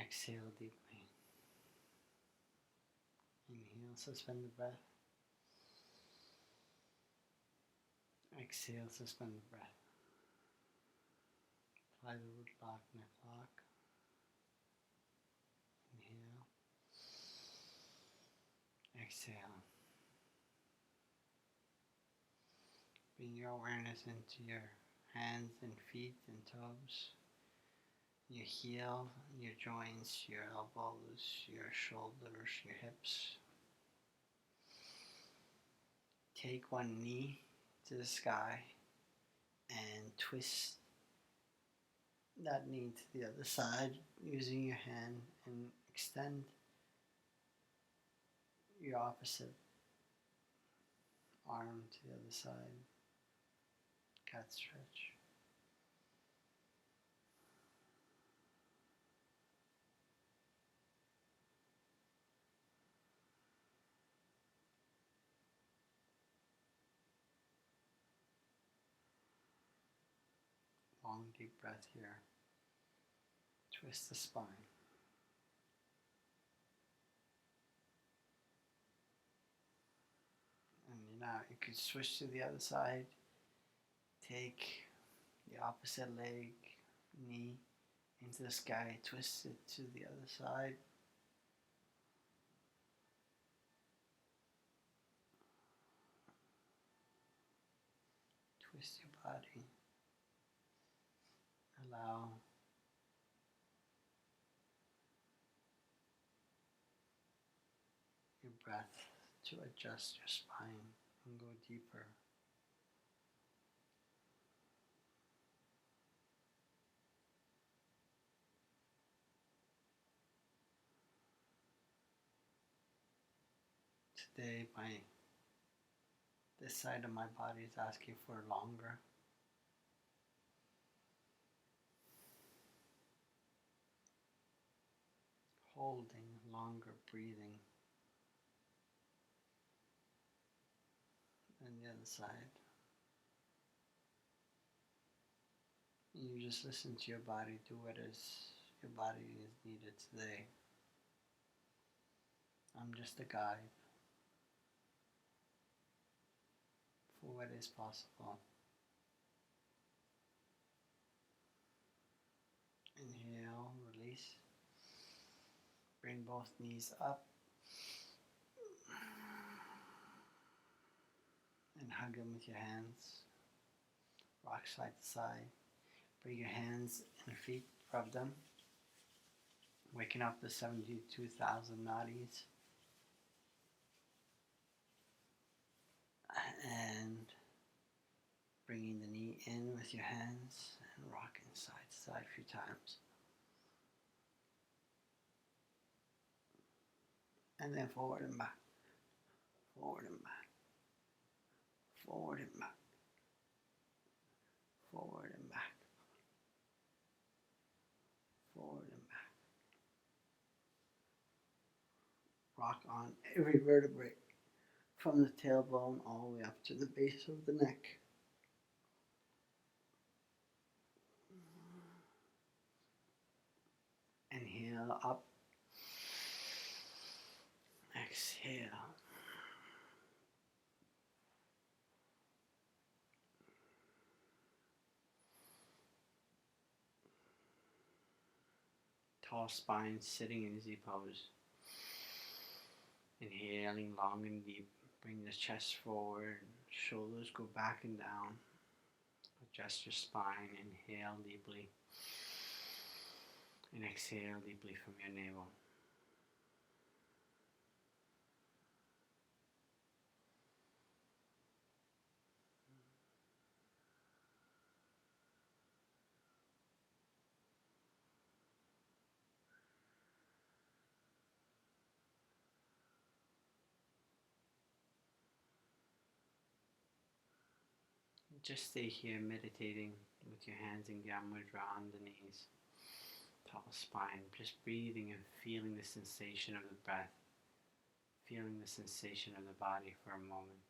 Exhale deeply. Inhale, suspend the breath. Exhale, suspend the breath. Apply the root lock, neck lock. Inhale. Exhale. Bring your awareness into your hands and feet and toes, your heel, your joints, your elbows, your shoulders, your hips. Take one knee to the sky and twist that knee to the other side using your hand and extend your opposite arm to the other side. Cat stretch. Long deep breath here. Twist the spine. And now you could switch to the other side. Take the opposite leg, knee into the sky, twist it to the other side. Twist your body. Allow your breath to adjust your spine and go deeper. Today, this side of my body is asking for longer. Holding, longer breathing. And the other side. You just listen to your body, do what your body is needed today. I'm just a guide for what is possible. Inhale, release. Bring both knees up. And hug them with your hands. Rock side to side. Bring your hands and feet, rub them. Waking up the 72,000 nadis. And bringing the knee in with your hands and rocking side to side a few times. And then forward and back. Forward and back. Forward and back. Forward and back. Forward and back. Rock on every vertebrae from the tailbone all the way up to the base of the neck. Inhale up. Exhale. Tall spine, sitting in Z pose. Inhaling long and deep. Bring the chest forward. Shoulders go back and down. Adjust your spine. Inhale deeply. And exhale deeply from your navel. Just stay here meditating with your hands in Gamma Mudra on the knees. Tall spine, just breathing and feeling the sensation of the breath. Feeling the sensation of the body for a moment.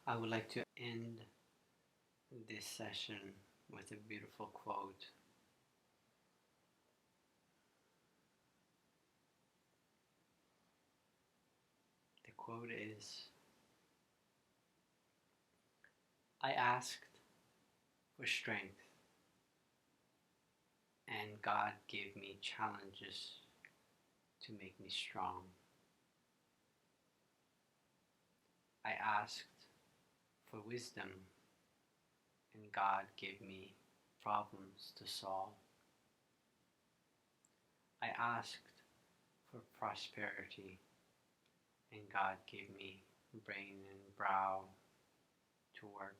I would like to end this session with a beautiful quote. The quote is, I asked for strength, and God gave me challenges to make me strong. I asked for wisdom, and God gave me problems to solve. I asked for prosperity, and God gave me brain and brow to work.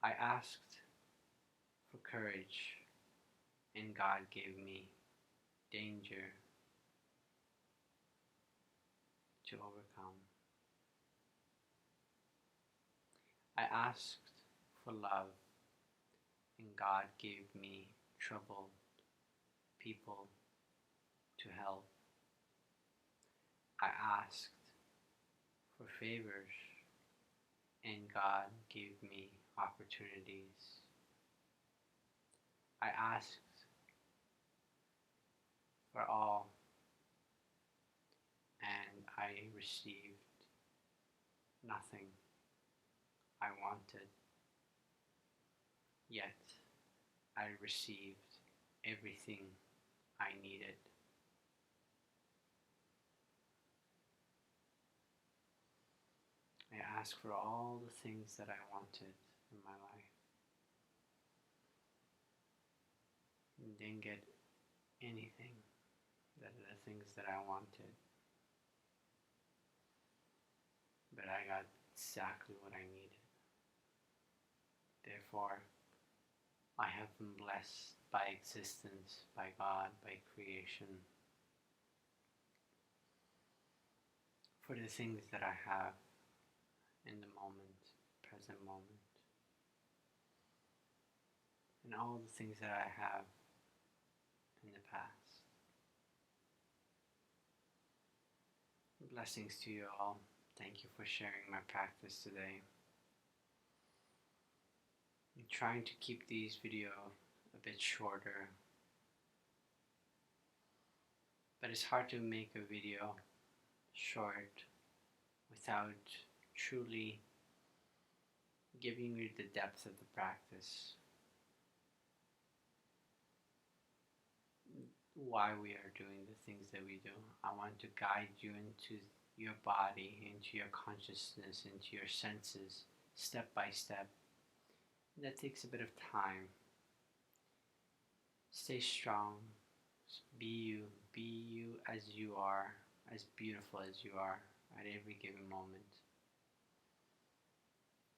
I asked for courage, and God gave me danger to overcome. I asked for love, and God gave me troubled people to help. I asked for favors, and God gave me opportunities. I asked for all, and I received nothing I wanted, yet I received everything I needed. I asked for all the things that I wanted in my life and didn't get anything that are the things that I wanted, but I got exactly what I needed. Therefore, I have been blessed by existence, by God, by creation, for the things that I have in the moment, present moment, and all the things that I have in the past. Blessings to you all. Thank you for sharing my practice today. I'm trying to keep these videos a bit shorter, but it's hard to make a video short without truly giving you the depth of the practice, why we are doing the things that we do. I want to guide you into your body, into your consciousness, into your senses, step by step. That takes a bit of time. Stay strong. Be you as you are, as beautiful as you are at every given moment.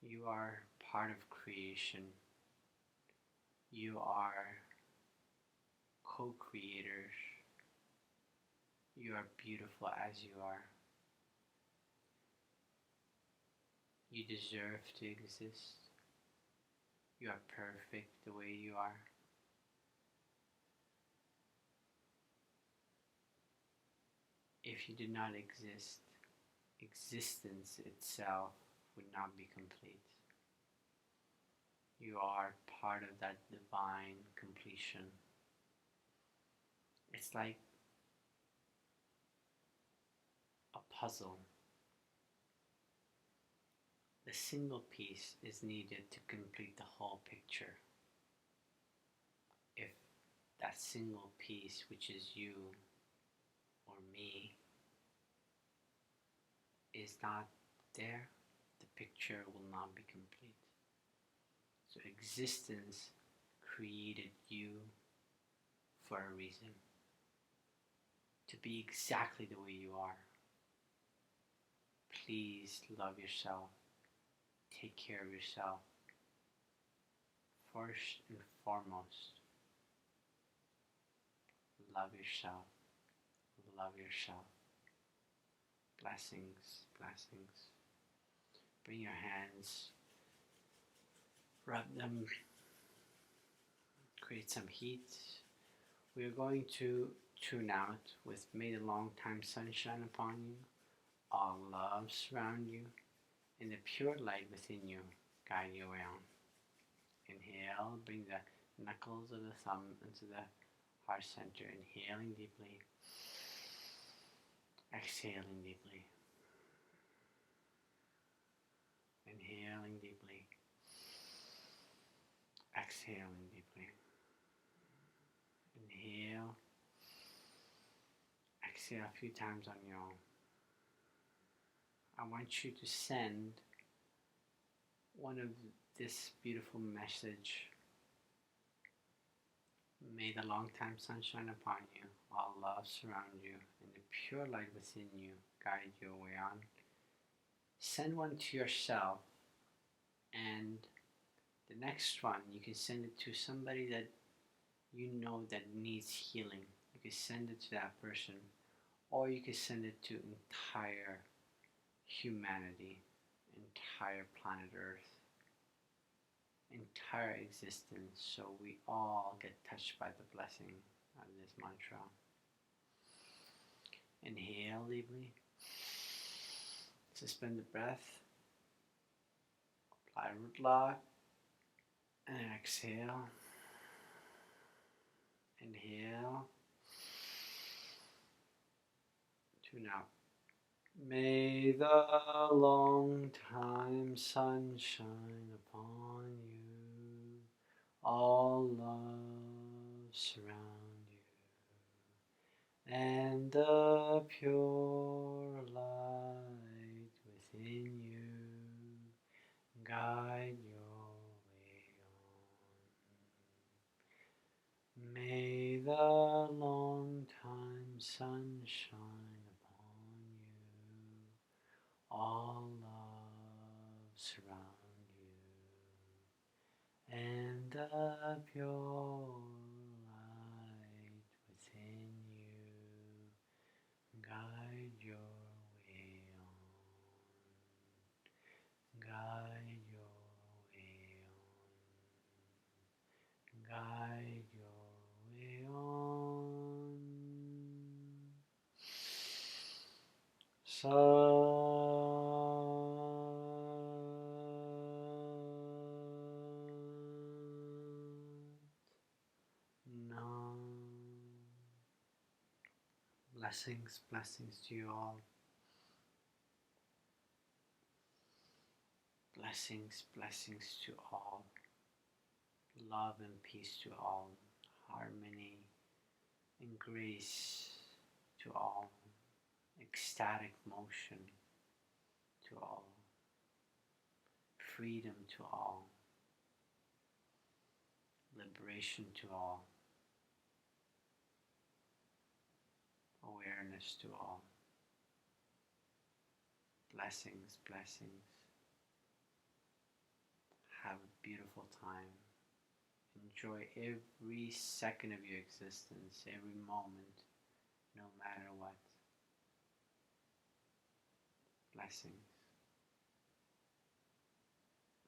You are part of creation. You are co-creators. You are beautiful as you are. You deserve to exist. You are perfect the way you are. If you did not exist, existence itself would not be complete. You are part of that divine completion. It's like a puzzle. The single piece is needed to complete the whole picture. If that single piece, which is you or me, is not there, the picture will not be complete. So existence created you for a reason. To be exactly the way you are. Please love yourself. Take care of yourself. First and foremost, love yourself. Love yourself. Blessings, blessings. Bring your hands, rub them, create some heat. We are going to tune out with May the long time sunshine upon you. All love surround you, and the pure light within you guide you around. Inhale, bring the knuckles of the thumb into the heart center, inhaling deeply, exhaling deeply, inhaling deeply, exhaling deeply. Inhale, exhale a few times on your own. I want you to send one of this beautiful message. May the long-time sunshine upon you, all love surround you, and the pure light within you guide you way on. Send one to yourself, and the next one you can send it to somebody that you know that needs healing. You can send it to that person, or you can send it to entire humanity, entire planet Earth, entire existence, so we all get touched by the blessing of this mantra. Inhale deeply, suspend the breath, apply root lock, and exhale. Inhale, tune out. May the long time sun shine upon you, all love surround you, and the pure light within you guide your way on. May the long time sun shine upon you, all love surround you, and the pure light within you guide your way on, guide your way on, guide your way on. Nam. Blessings, blessings to you all. Blessings, blessings to all. Love and peace to all. Harmony and grace to all. Ecstatic motion to all. Freedom to all. Liberation to all. Awareness to all. Blessings, blessings. Have a beautiful time. Enjoy every second of your existence, every moment, no matter what. Blessings.